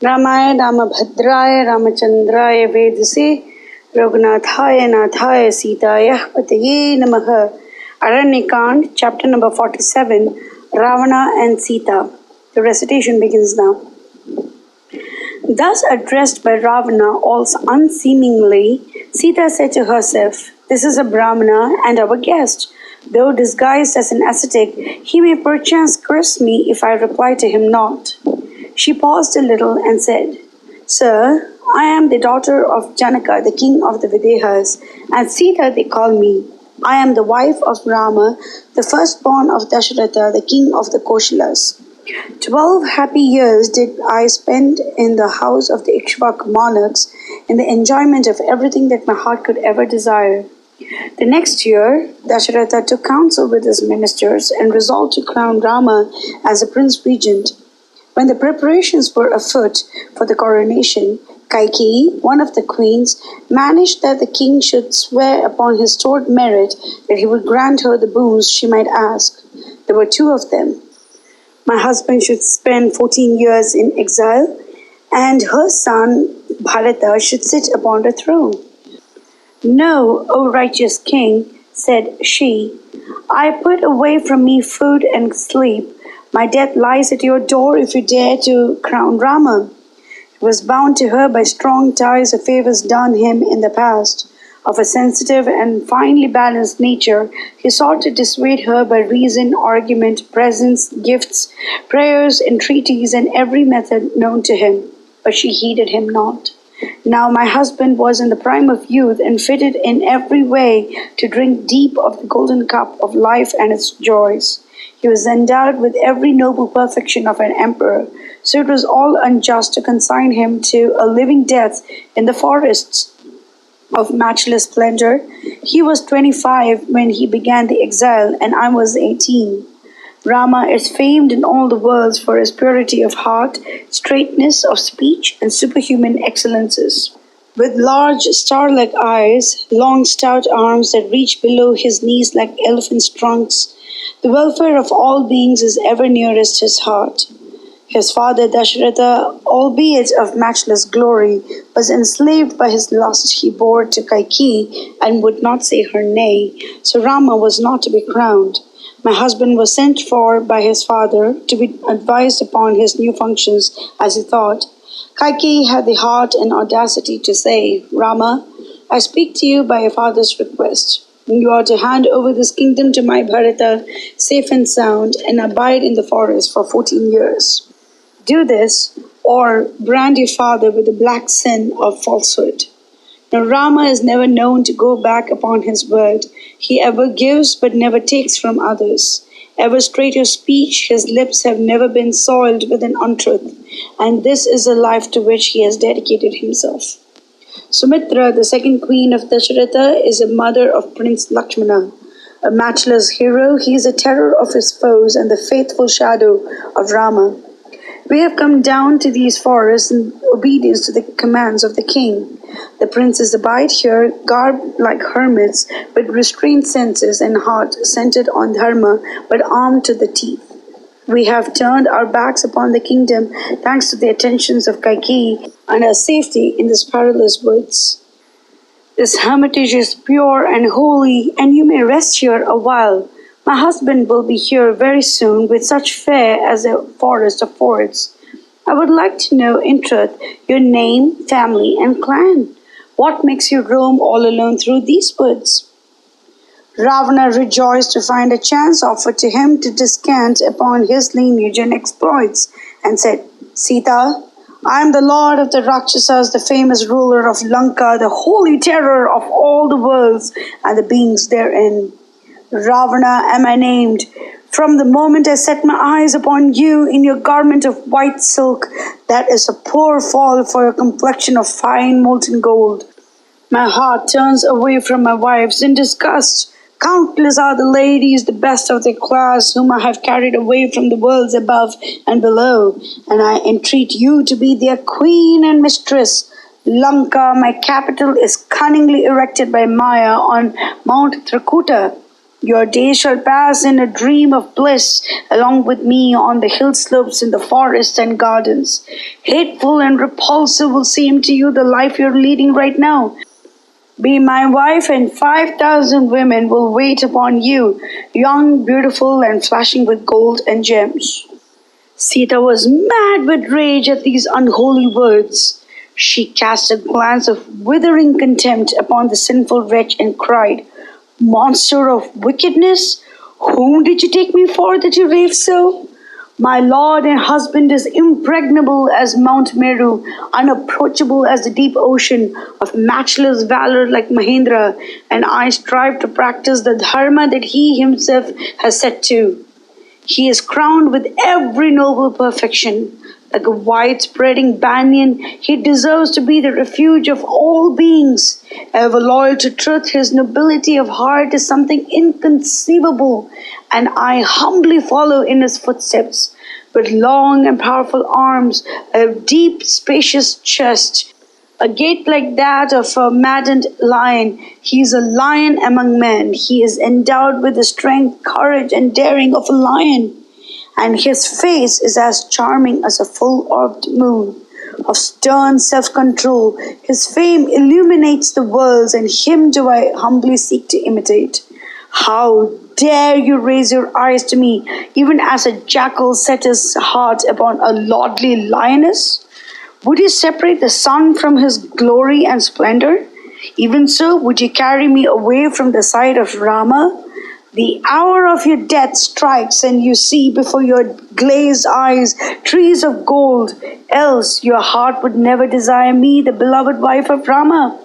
रामाय रामभद्राय रामचंद्राय वेदसे रघुनाथाय नाथाय सीताय पतये नमः. Aranya-kiṅkarī, chapter number 47, Ravana and Sita. The recitation begins now. Thus addressed by Ravana all unseemingly, Sita said to herself, "This is a Brahmana and our guest. Though disguised as an ascetic, he may perchance curse me if I reply to him not." She paused a little and said, "Sir, I am the daughter of Janaka, the king of the Videhas, and Sita they call me. I am the wife of Rama, the firstborn of Dasharatha, the king of the Koshalas. 12 happy years did I spend in the house of the Ikshvak monarchs, in the enjoyment of everything that my heart could ever desire. The next year, Dasharatha took counsel with his ministers and resolved to crown Rama as a prince regent. When the preparations were afoot for the coronation, Kaikeyi, one of the queens, managed that the king should swear upon his stored merit that he would grant her the boons she might ask. There were two of them. My husband should spend 14 years in exile, and her son Bharata should sit upon the throne. "No, O righteous king," said she, "I put away from me food and sleep. My death lies at your door if you dare to crown Rama." He was bound to her by strong ties of favors done him in the past. Of a sensitive and finely balanced nature, he sought to dissuade her by reason, argument, presents, gifts, prayers, entreaties, and every method known to him. But she heeded him not. Now my husband was in the prime of youth and fitted in every way to drink deep of the golden cup of life and its joys. He was endowed with every noble perfection of an emperor, so it was all unjust to consign him to a living death in the forests of matchless splendor. He was 25 when he began the exile, and I was 18. Rama is famed in all the worlds for his purity of heart, straightness of speech, and superhuman excellences. With large star-like eyes, long stout arms that reach below his knees like elephants' trunks, the welfare of all beings is ever nearest his heart. His father Dasharatha, albeit of matchless glory, was enslaved by his lust he bore to Kaikeyi and would not say her nay, so Rama was not to be crowned. My husband was sent for by his father to be advised upon his new functions, as he thought. Kaikeyi had the heart and audacity to say, "Rama, I speak to you by your father's request. You are to hand over this kingdom to my Bharata, safe and sound, and abide in the forest for 14 years. Do this, or brand your father with the black sin of falsehood." Now Rama is never known to go back upon his word. He ever gives but never takes from others. Ever straight of speech, his lips have never been soiled with an untruth, and this is the life to which he has dedicated himself. Sumitra, the second queen of Dasharatha, is a mother of Prince Lakshmana. A matchless hero, he is a terror of his foes and the faithful shadow of Rama. We have come down to these forests in obedience to the commands of the king. The princes abide here, garbed like hermits, with restrained senses and heart centered on dharma, but armed to the teeth. We have turned our backs upon the kingdom, thanks to the attentions of Kaikeyi, and our safety in these perilous woods. This hermitage is pure and holy, and you may rest here a while. My husband will be here very soon with such fare as the forest affords. I would like to know, in truth, your name, family, and clan. What makes you roam all alone through these woods?" Ravana rejoiced to find a chance offered to him to descant upon his lineage and exploits, and said, "Sita, I am the lord of the Rakshasas, the famous ruler of Lanka, the holy terror of all the worlds and the beings therein. Ravana am I named. From the moment I set my eyes upon you in your garment of white silk, that is a poor fall for your complexion of fine molten gold. My heart turns away from my wives in disgust. Countless are the ladies, the best of their class, whom I have carried away from the worlds above and below, and I entreat you to be their queen and mistress. Lanka, my capital, is cunningly erected by Maya on Mount Trakuta. Your days shall pass in a dream of bliss along with me on the hill slopes in the forests and gardens. Hateful and repulsive will seem to you the life you're leading right now. Be my wife, and 5,000 women will wait upon you, young, beautiful, and flashing with gold and gems. Sita was mad with rage at these unholy words. She cast a glance of withering contempt upon the sinful wretch and cried, Monster of wickedness! Whom did you take me for that you rave so? My lord and husband is impregnable as Mount Meru, unapproachable as the deep ocean, of matchless valor like Mahendra, and I strive to practice the dharma that he himself has set to. He is crowned with every noble perfection. Like a wide-spreading banyan, he deserves to be the refuge of all beings. Ever loyal to truth, his nobility of heart is something inconceivable, and I humbly follow in his footsteps. With long and powerful arms, a deep, spacious chest, a gait like that of a maddened lion. He is a lion among men. He is endowed with the strength, courage, and daring of a lion. And his face is as charming as a full-orbed moon. Of stern self-control, his fame illuminates the worlds, and him do I humbly seek to imitate. How dare you raise your eyes to me, even as a jackal set his heart upon a lordly lioness? Would you separate the sun from his glory and splendor? Even so, would you carry me away from the sight of Rama? The hour of your death strikes, and you see before your glazed eyes trees of gold, else your heart would never desire me, the beloved wife of Rama.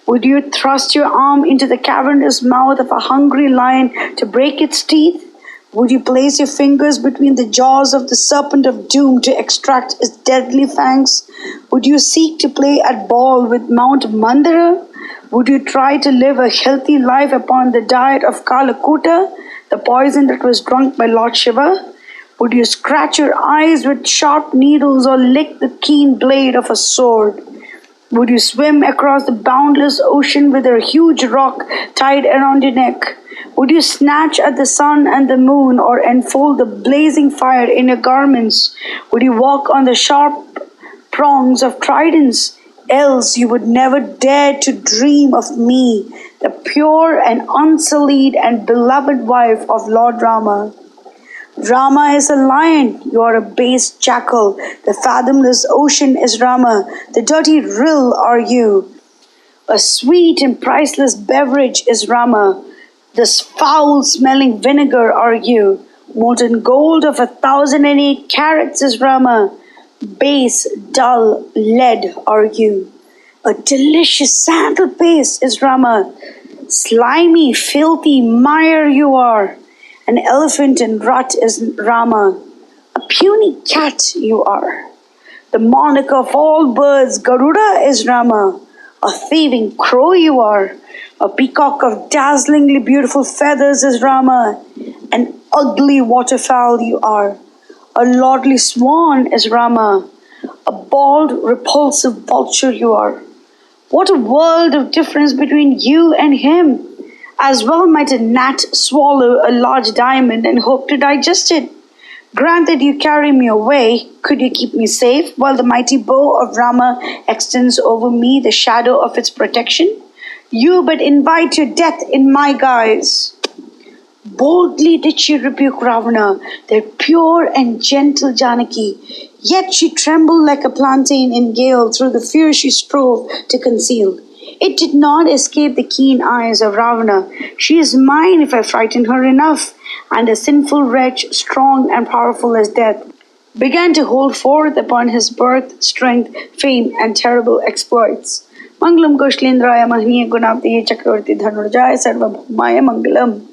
Would you thrust your arm into the cavernous mouth of a hungry lion to break its teeth? Would you place your fingers between the jaws of the serpent of doom to extract its deadly fangs? Would you seek to play at ball with Mount Mandara? Would you try to live a healthy life upon the diet of Kalakuta, the poison that was drunk by Lord Shiva? Would you scratch your eyes with sharp needles or lick the keen blade of a sword? Would you swim across the boundless ocean with a huge rock tied around your neck? Would you snatch at the sun and the moon or enfold the blazing fire in your garments? Would you walk on the sharp prongs of tridents? Else you would never dare to dream of me, the pure and unsullied and beloved wife of Lord Rama. Rama is a lion, you are a base jackal. The fathomless ocean is Rama, the dirty rill are you. A sweet and priceless beverage is Rama, this foul-smelling vinegar are you. Molten gold of 1,008 carats is Rama, base, dull lead are you. A delicious sandal paste is Rama, slimy, filthy mire you are. An elephant in rut is Rama, a puny cat you are. The monarch of all birds, Garuda, is Rama, a thieving crow you are. A peacock of dazzlingly beautiful feathers is Rama, an ugly waterfowl you are. A lordly swan is Rama, a bald, repulsive vulture you are. What a world of difference between you and him! As well might a gnat swallow a large diamond and hope to digest it. Granted you carry me away, could you keep me safe while the mighty bow of Rama extends over me the shadow of its protection? You but invite your death in my guise. Boldly did she rebuke Ravana, that pure and gentle Janaki, yet she trembled like a plantain in gale through the fear she strove to conceal. It did not escape the keen eyes of Ravana. She is mine if I frighten her enough. And the sinful wretch, strong and powerful as death, began to hold forth upon his birth, strength, fame, and terrible exploits. Mangalam Koshlendraya Mahaniya Gunabdiye Chakravarti Dhanurjaya Sarvabhaumaya Mangalam.